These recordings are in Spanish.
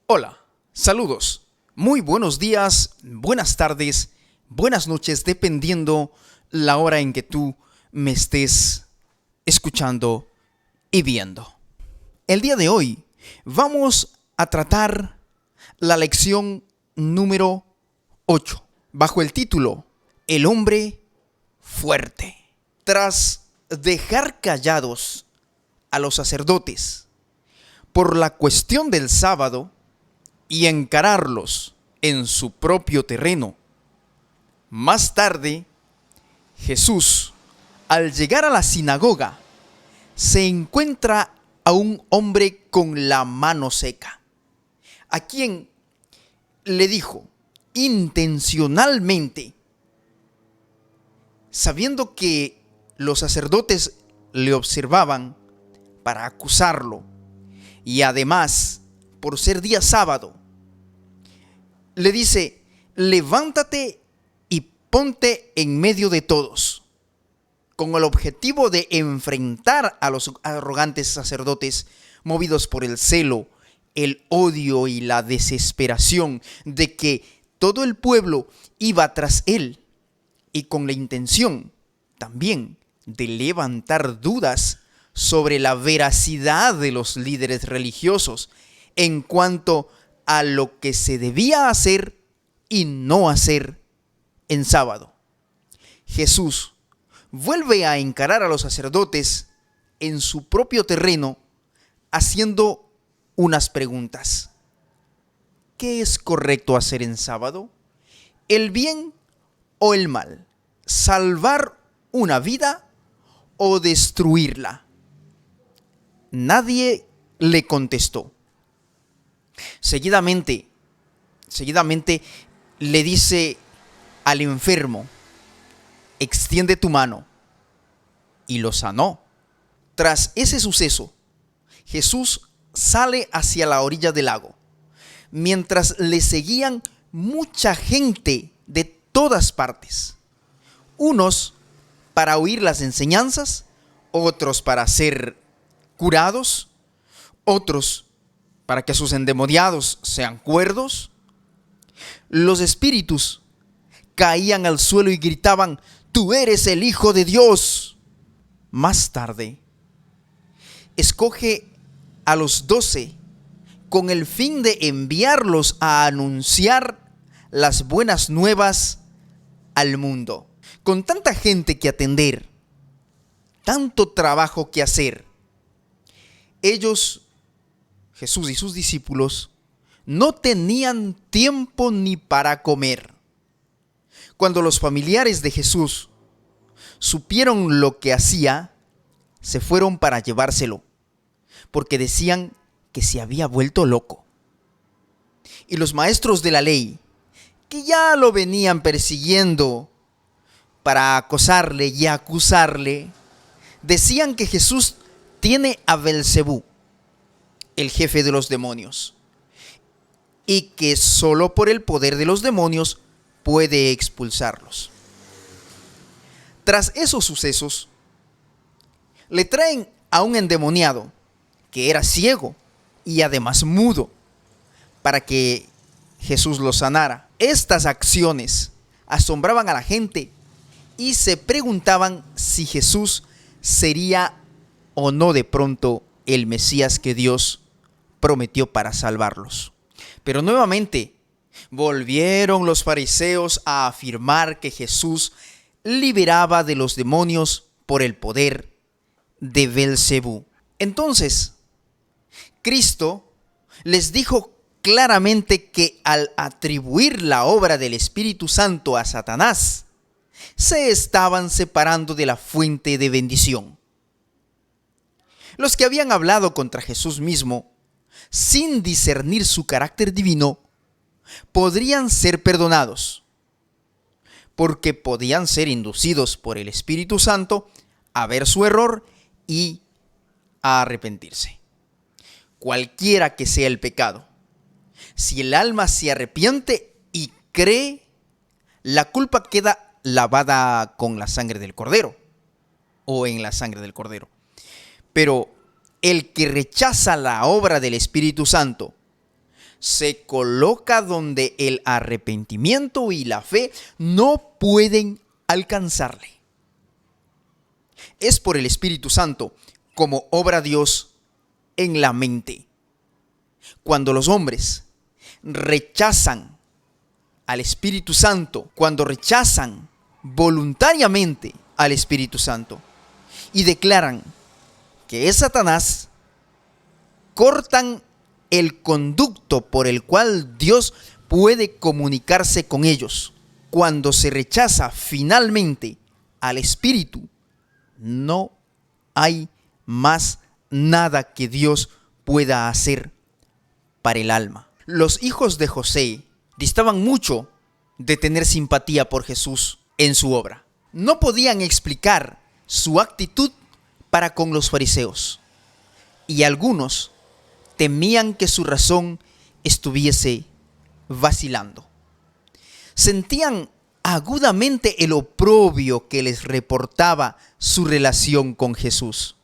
Hola, saludos, muy buenos días, buenas tardes, buenas noches, dependiendo la hora en que tú me estés escuchando y viendo. El día de hoy vamos a tratar la lección número 8, bajo el título El hombre fuerte. Tras dejar callados a los sacerdotes por la cuestión del sábado, y encararlos en su propio terreno. Más tarde, Jesús, al llegar a la sinagoga, se encuentra a un hombre con la mano seca, a quien le dijo intencionalmente, sabiendo que los sacerdotes le observaban para acusarlo, y además, por ser día sábado, le dice: levántate y ponte en medio de todos, con el objetivo de enfrentar a los arrogantes sacerdotes movidos por el celo, el odio y la desesperación de que todo el pueblo iba tras él, y con la intención también de levantar dudas sobre la veracidad de los líderes religiosos en cuanto a lo que se debía hacer y no hacer en sábado. Jesús vuelve a encarar a los sacerdotes en su propio terreno, haciendo unas preguntas. ¿Qué es correcto hacer en sábado? ¿El bien o el mal? ¿Salvar una vida o destruirla? Nadie le contestó. Seguidamente le dice al enfermo: extiende tu mano, y lo sanó. Tras ese suceso, Jesús sale hacia la orilla del lago, mientras le seguían mucha gente de todas partes, unos para oír las enseñanzas, otros para ser curados, otros para que sus endemoniados sean cuerdos. Los espíritus caían al suelo y gritaban: tú eres el Hijo de Dios. Más tarde, escoge a los 12 con el fin de enviarlos a anunciar las buenas nuevas al mundo. Con tanta gente que atender, tanto trabajo que hacer, Jesús y sus discípulos no tenían tiempo ni para comer. Cuando los familiares de Jesús supieron lo que hacía, se fueron para llevárselo, porque decían que se había vuelto loco. Y los maestros de la ley, que ya lo venían persiguiendo para acosarle y acusarle, decían que Jesús tiene a Belcebú, el jefe de los demonios, y que solo por el poder de los demonios puede expulsarlos. Tras esos sucesos, le traen a un endemoniado que era ciego y además mudo, para que Jesús lo sanara. Estas acciones asombraban a la gente y se preguntaban si Jesús sería o no de pronto el Mesías que Dios prometió para salvarlos. Pero nuevamente volvieron los fariseos a afirmar que Jesús liberaba de los demonios por el poder de Belcebú. Entonces, Cristo les dijo claramente que al atribuir la obra del Espíritu Santo a Satanás, se estaban separando de la fuente de bendición. Los que habían hablado contra Jesús mismo, sin discernir su carácter divino, podrían ser perdonados, porque podían ser inducidos por el Espíritu Santo a ver su error y a arrepentirse. Cualquiera que sea el pecado, si el alma se arrepiente y cree, la culpa queda lavada con la sangre del Cordero o en la sangre del Cordero. Pero el que rechaza la obra del Espíritu Santo se coloca donde el arrepentimiento y la fe no pueden alcanzarle. Es por el Espíritu Santo como obra Dios en la mente. Cuando los hombres rechazan al Espíritu Santo, cuando rechazan voluntariamente al Espíritu Santo y declaran que es Satanás, cortan el conducto por el cual Dios puede comunicarse con ellos. Cuando se rechaza finalmente al Espíritu, no hay más nada que Dios pueda hacer para el alma. Los hijos de José distaban mucho de tener simpatía por Jesús en su obra. No podían explicar su actitud para con los fariseos, y algunos temían que su razón estuviese vacilando. Sentían agudamente el oprobio que les reportaba su relación con Jesús.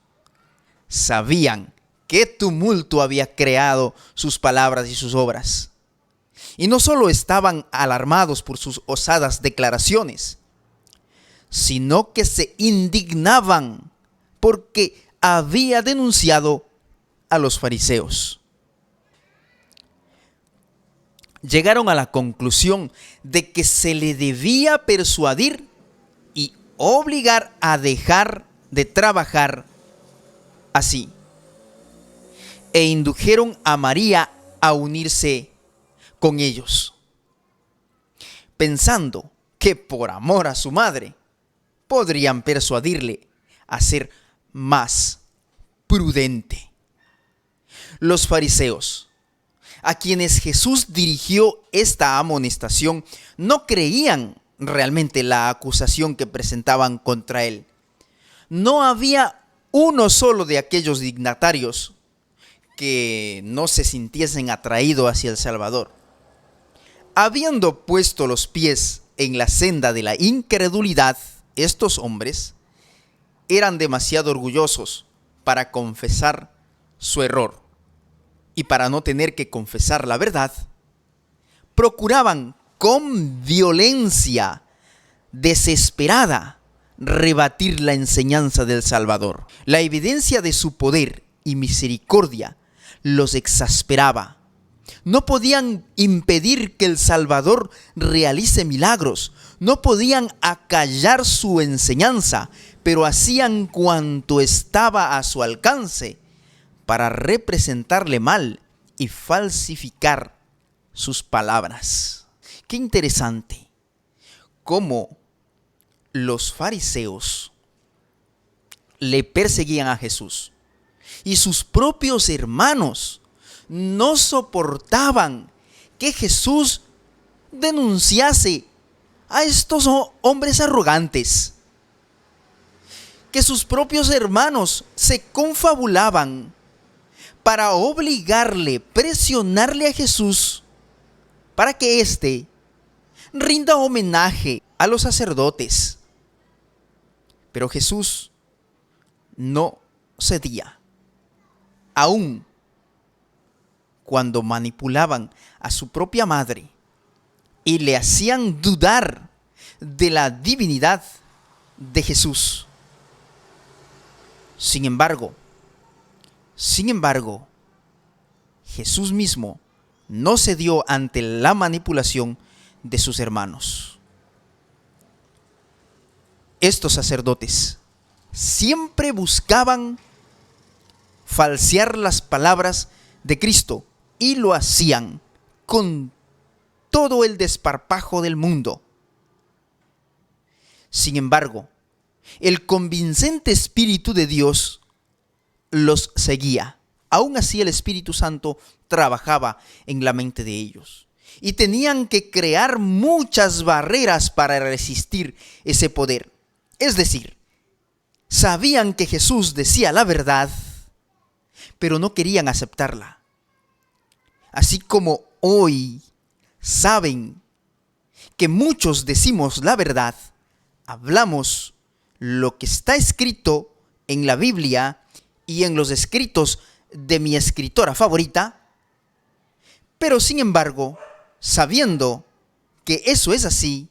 Sabían qué tumulto había creado sus palabras y sus obras. Y no solo estaban alarmados por sus osadas declaraciones, sino que se indignaban porque había denunciado a los fariseos. Llegaron a la conclusión de que se le debía persuadir y obligar a dejar de trabajar así. E indujeron a María a unirse con ellos, pensando que por amor a su madre podrían persuadirle a ser más prudente. Los fariseos, a quienes Jesús dirigió esta amonestación, no creían realmente la acusación que presentaban contra él. No había uno solo de aquellos dignatarios que no se sintiesen atraídos hacia el Salvador. Habiendo puesto los pies en la senda de la incredulidad, estos hombres eran demasiado orgullosos para confesar su error, y para no tener que confesar la verdad, procuraban con violencia desesperada rebatir la enseñanza del Salvador. La evidencia de su poder y misericordia los exasperaba. No podían impedir que el Salvador realice milagros, no podían acallar su enseñanza, pero hacían cuanto estaba a su alcance para representarle mal y falsificar sus palabras. Qué interesante cómo los fariseos le perseguían a Jesús y sus propios hermanos no soportaban que Jesús denunciase a estos hombres arrogantes, que sus propios hermanos se confabulaban para obligarle, presionarle a Jesús para que éste rinda homenaje a los sacerdotes. Pero Jesús no cedía, aun cuando manipulaban a su propia madre y le hacían dudar de la divinidad de Jesús. Sin embargo, Jesús mismo no cedió ante la manipulación de sus hermanos. Estos sacerdotes siempre buscaban falsear las palabras de Cristo y lo hacían con todo el desparpajo del mundo. Sin embargo, el convincente Espíritu de Dios los seguía. Aún así, el Espíritu Santo trabajaba en la mente de ellos y tenían que crear muchas barreras para resistir ese poder. Es decir, sabían que Jesús decía la verdad, pero no querían aceptarla. Así como hoy saben que muchos decimos la verdad, hablamos lo que está escrito en la Biblia y en los escritos de mi escritora favorita, Pero sin embargo, sabiendo que eso es así,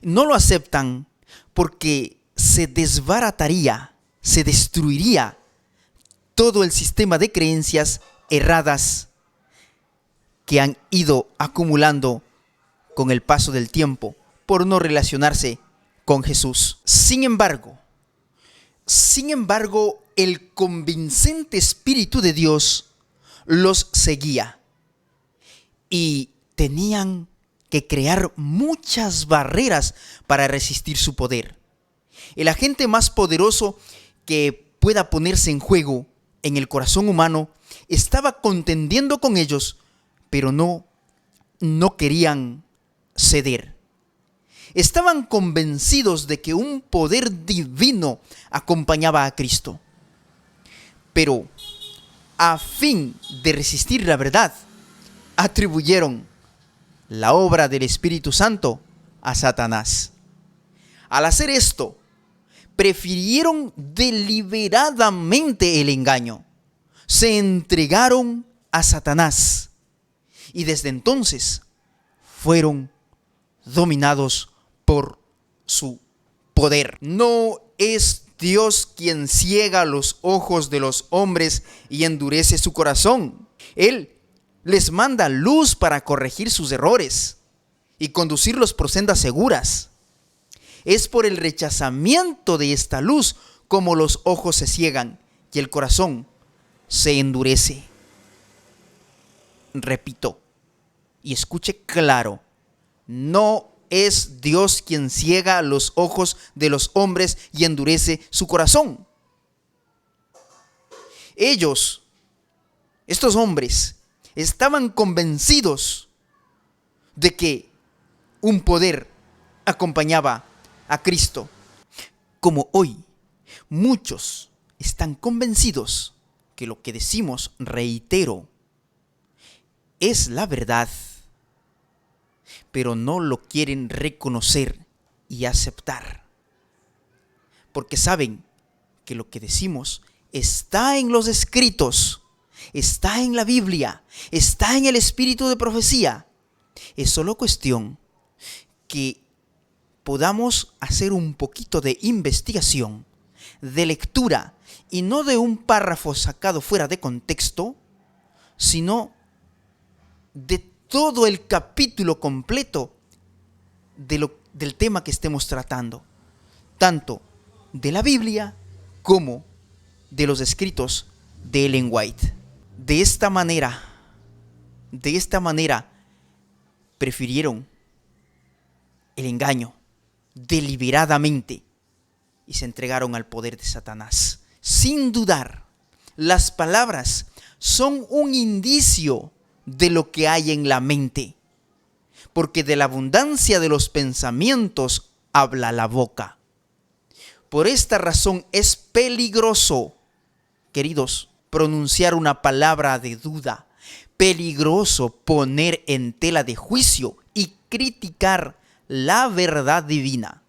no lo aceptan porque se desbarataría, se destruiría todo el sistema de creencias erradas que han ido acumulando con el paso del tiempo por no relacionarse con Jesús. Sin embargo, el convincente Espíritu de Dios los seguía y tenían que crear muchas barreras para resistir su poder. El agente más poderoso que pueda ponerse en juego en el corazón humano estaba contendiendo con ellos, pero no querían ceder. Estaban convencidos de que un poder divino acompañaba a Cristo. Pero a fin de resistir la verdad, atribuyeron la obra del Espíritu Santo a Satanás. Al hacer esto, prefirieron deliberadamente el engaño. Se entregaron a Satanás y desde entonces fueron dominados por su poder. No es Dios quien ciega los ojos de los hombres y endurece su corazón. Él les manda luz para corregir sus errores y conducirlos por sendas seguras. Es por el rechazamiento de esta luz como los ojos se ciegan y el corazón se endurece. Repito, y escuche claro, no es Dios quien ciega los ojos de los hombres y endurece su corazón. Ellos, estos hombres, estaban convencidos de que un poder acompañaba a Cristo. Como hoy, muchos están convencidos que lo que decimos, reitero, es la verdad, pero no lo quieren reconocer y aceptar, porque saben que lo que decimos está en los escritos, está en la Biblia, está en el espíritu de profecía. Es solo cuestión que podamos hacer un poquito de investigación, de lectura, y no de un párrafo sacado fuera de contexto, sino de todo el capítulo completo del tema que estemos tratando, tanto de la Biblia como de los escritos de Ellen White. De esta manera, prefirieron el engaño deliberadamente y se entregaron al poder de Satanás. Sin dudar, las palabras son un indicio de lo que hay en la mente, porque de la abundancia de los pensamientos habla la boca. Por esta razón es peligroso, queridos, pronunciar una palabra de duda, peligroso poner en tela de juicio y criticar la verdad divina.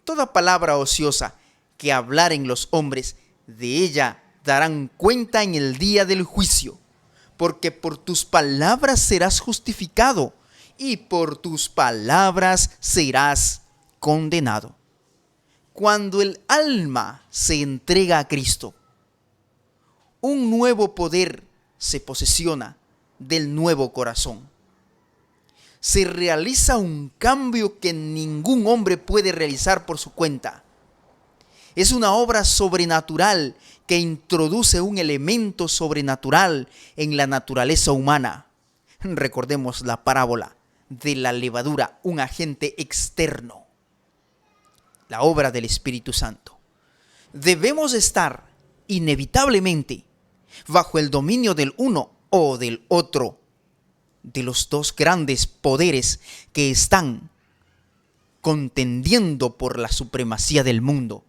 Toda palabra ociosa que hablaren los hombres, de ella darán cuenta en el día del juicio, porque por tus palabras serás justificado y por tus palabras serás condenado. Cuando el alma se entrega a Cristo, un nuevo poder se posesiona del nuevo corazón. Se realiza un cambio que ningún hombre puede realizar por su cuenta. Es una obra sobrenatural que introduce un elemento sobrenatural en la naturaleza humana. Recordemos la parábola de la levadura, un agente externo. La obra del Espíritu Santo. Debemos estar inevitablemente bajo el dominio del uno o del otro, de los dos grandes poderes que están contendiendo por la supremacía del mundo.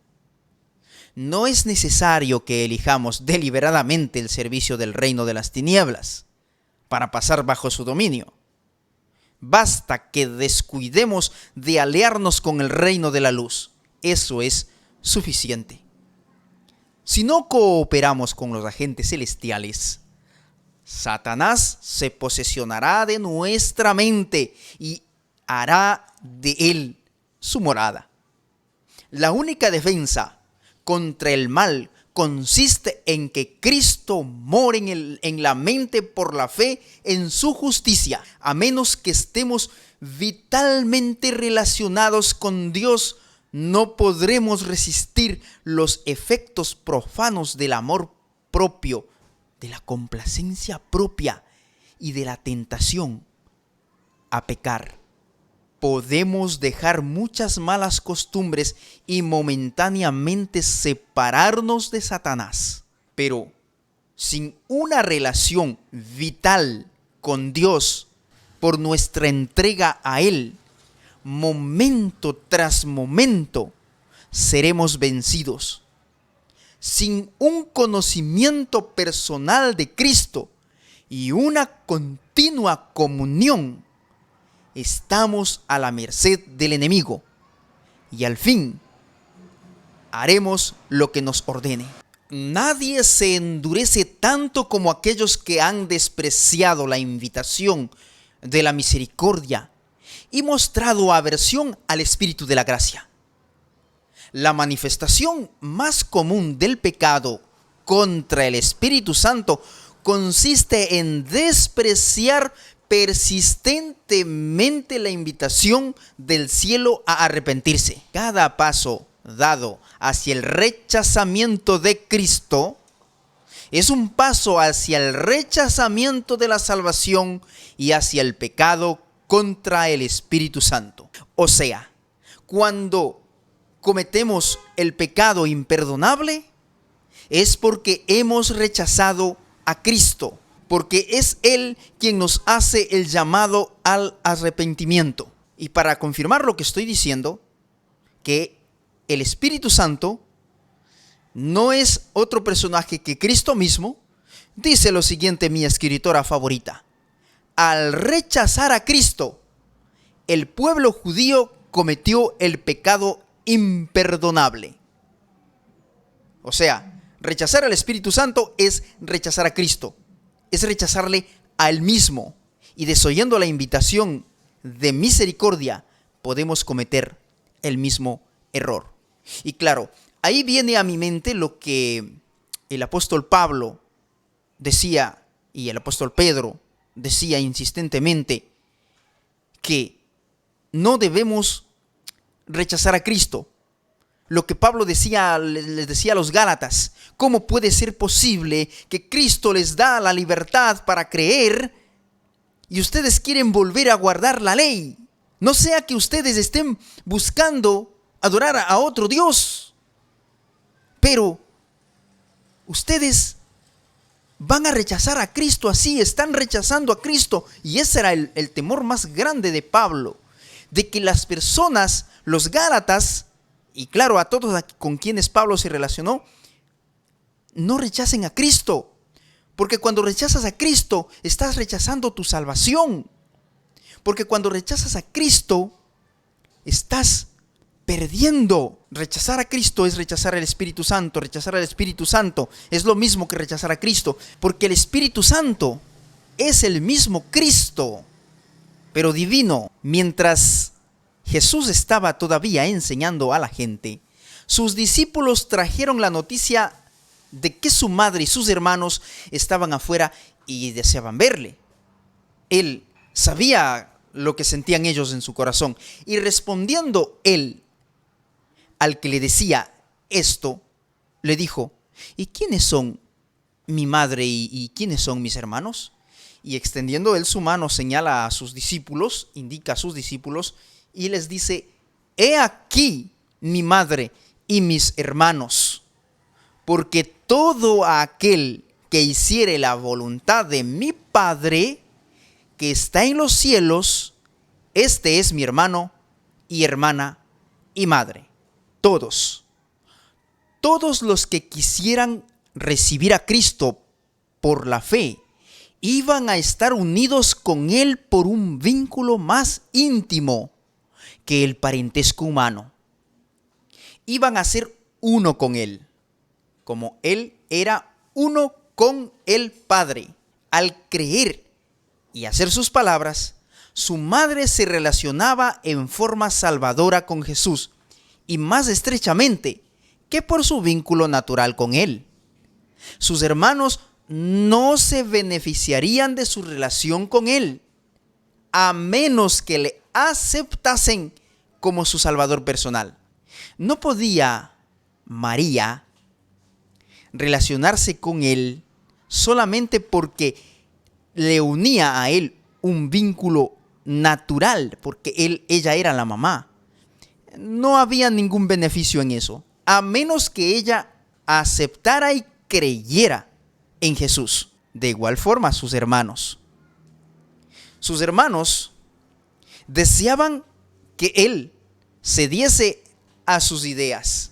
No es necesario que elijamos deliberadamente el servicio del reino de las tinieblas para pasar bajo su dominio. Basta que descuidemos de aliarnos con el reino de la luz. Eso es suficiente. Si no cooperamos con los agentes celestiales, Satanás se posesionará de nuestra mente y hará de él su morada. La única defensa contra el mal consiste en que Cristo more en la mente por la fe en su justicia. A menos que estemos vitalmente relacionados con Dios, no podremos resistir los efectos profanos del amor propio, de la complacencia propia y de la tentación a pecar. Podemos dejar muchas malas costumbres y momentáneamente separarnos de Satanás, pero sin una relación vital con Dios por nuestra entrega a Él, momento tras momento seremos vencidos. Sin un conocimiento personal de Cristo y una continua comunión, estamos a la merced del enemigo y al fin haremos lo que nos ordene. Nadie se endurece tanto como aquellos que han despreciado la invitación de la misericordia y mostrado aversión al Espíritu de la gracia. La manifestación más común del pecado contra el Espíritu Santo consiste en despreciar persistentemente la invitación del cielo a arrepentirse. Cada paso dado hacia el rechazamiento de Cristo es un paso hacia el rechazamiento de la salvación y hacia el pecado contra el Espíritu Santo. O sea, cuando cometemos el pecado imperdonable, es porque hemos rechazado a Cristo, porque es Él quien nos hace el llamado al arrepentimiento. Y para confirmar lo que estoy diciendo, que el Espíritu Santo no es otro personaje que Cristo mismo, dice lo siguiente mi escritora favorita: al rechazar a Cristo, el pueblo judío cometió el pecado imperdonable. O sea, rechazar al Espíritu Santo es rechazar a Cristo, es rechazarle a Él mismo, y desoyendo la invitación de misericordia podemos cometer el mismo error. Y claro, ahí viene a mi mente lo que el apóstol Pablo decía y el apóstol Pedro decía insistentemente, que no debemos rechazar a Cristo. Lo que Pablo decía, les decía a los Gálatas: ¿cómo puede ser posible que Cristo les da la libertad para creer y ustedes quieren volver a guardar la ley? No sea que ustedes estén buscando adorar a otro Dios, pero ustedes van a rechazar a Cristo así, están rechazando a Cristo. Y ese era el temor más grande de Pablo, de que las personas, los Gálatas, y claro, a todos con quienes Pablo se relacionó, no rechacen a Cristo. Porque cuando rechazas a Cristo, estás rechazando tu salvación. Porque cuando rechazas a Cristo, estás perdiendo. Rechazar a Cristo es rechazar al Espíritu Santo. Rechazar al Espíritu Santo es lo mismo que rechazar a Cristo. Porque el Espíritu Santo es el mismo Cristo, pero divino. Mientras Jesús estaba todavía enseñando a la gente, sus discípulos trajeron la noticia de que su madre y sus hermanos estaban afuera y deseaban verle. Él sabía lo que sentían ellos en su corazón, y respondiendo él al que le decía esto, le dijo: ¿y quiénes son mi madre y quiénes son mis hermanos? Y extendiendo él su mano, señala a sus discípulos, indica a sus discípulos y les dice: he aquí mi madre y mis hermanos, porque todo aquel que hiciere la voluntad de mi Padre que está en los cielos, este es mi hermano y hermana y madre. Todos los que quisieran recibir a Cristo por la fe, iban a estar unidos con Él por un vínculo más íntimo que el parentesco humano. Iban a ser uno con Él, como Él era uno con el Padre. Al creer y hacer sus palabras, su madre se relacionaba en forma salvadora con Jesús y más estrechamente que por su vínculo natural con él. Sus hermanos no se beneficiarían de su relación con él a menos que le aceptasen como su salvador personal. No podía María relacionarse con él solamente porque le unía a él un vínculo natural, porque ella era la mamá. No había ningún beneficio en eso, a menos que ella aceptara y creyera en Jesús. De igual forma, sus hermanos deseaban que él cediese a sus ideas,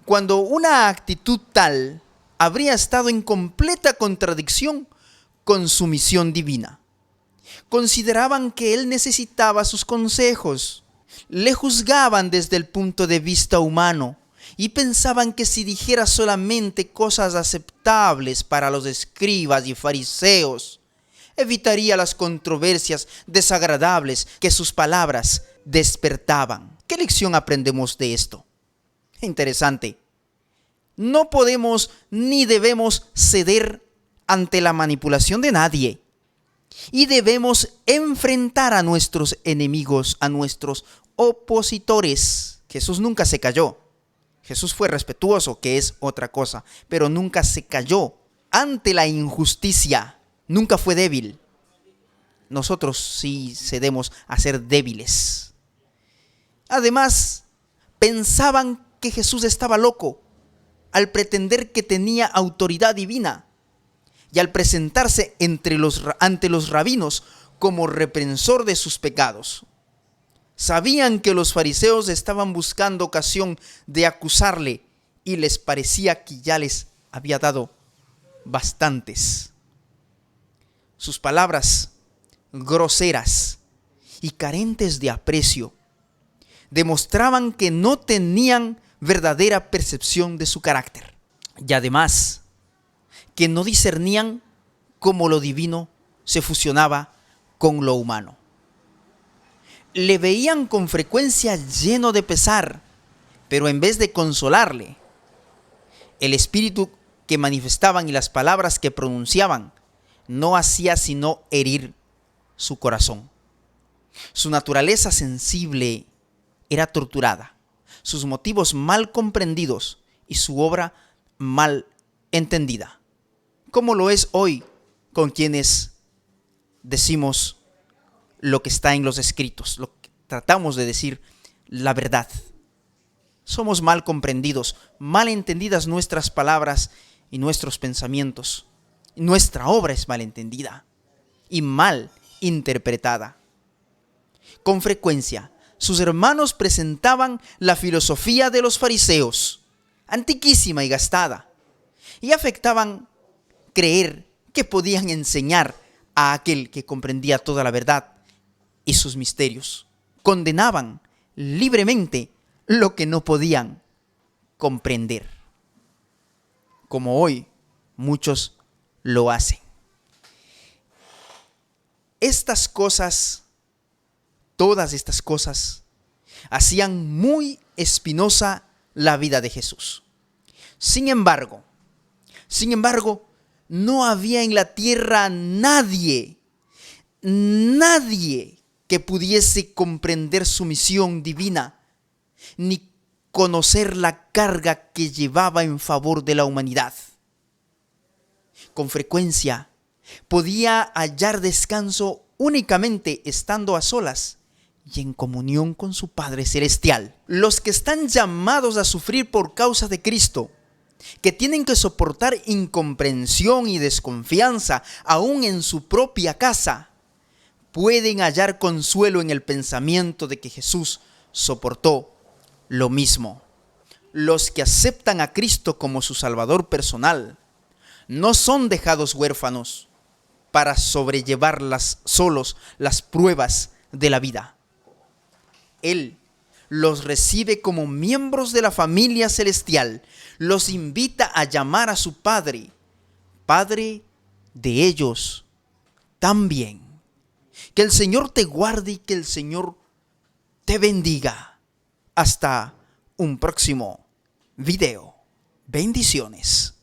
cuando una actitud tal habría estado en completa contradicción con su misión divina. Consideraban que él necesitaba sus consejos, le juzgaban desde el punto de vista humano y pensaban que si dijera solamente cosas aceptables para los escribas y fariseos, evitaría las controversias desagradables que sus palabras despertaban. ¿Qué lección aprendemos de esto? Interesante. No podemos ni debemos ceder ante la manipulación de nadie. Y debemos enfrentar a nuestros enemigos, a nuestros opositores. Jesús nunca se cayó. Jesús fue respetuoso, que es otra cosa, pero nunca se cayó ante la injusticia. Nunca fue débil. Nosotros sí cedemos a ser débiles. Además, pensaban que Jesús estaba loco al pretender que tenía autoridad divina y al presentarse ante los rabinos como reprensor de sus pecados. Sabían que los fariseos estaban buscando ocasión de acusarle y les parecía que ya les había dado bastantes. Sus palabras groseras y carentes de aprecio demostraban que no tenían verdadera percepción de su carácter y además que no discernían cómo lo divino se fusionaba con lo humano. Le veían con frecuencia lleno de pesar, pero en vez de consolarle, el espíritu que manifestaban y las palabras que pronunciaban no hacía sino herir su corazón. Su naturaleza sensible era torturada, sus motivos mal comprendidos y su obra mal entendida, como lo es hoy con quienes decimos lo que está en los escritos, lo que tratamos de decir la verdad. Somos mal comprendidos, mal entendidas nuestras palabras y nuestros pensamientos. Nuestra obra es mal entendida y mal interpretada. Con frecuencia, sus hermanos presentaban la filosofía de los fariseos, antiquísima y gastada, y afectaban creer que podían enseñar a aquel que comprendía toda la verdad y sus misterios. Condenaban libremente lo que no podían comprender, como hoy muchos lo hacen. Estas cosas, todas estas cosas, hacían muy espinosa la vida de Jesús. Sin embargo, no había en la tierra nadie que pudiese comprender su misión divina, ni conocer la carga que llevaba en favor de la humanidad. Con frecuencia, podía hallar descanso únicamente estando a solas y en comunión con su Padre Celestial. Los que están llamados a sufrir por causa de Cristo, que tienen que soportar incomprensión y desconfianza aún en su propia casa, pueden hallar consuelo en el pensamiento de que Jesús soportó lo mismo. Los que aceptan a Cristo como su Salvador personal no son dejados huérfanos para sobrellevar solos las pruebas de la vida. Él los recibe como miembros de la familia celestial, los invita a llamar a su Padre, Padre de ellos también. Que el Señor te guarde y que el Señor te bendiga. Hasta un próximo video. Bendiciones.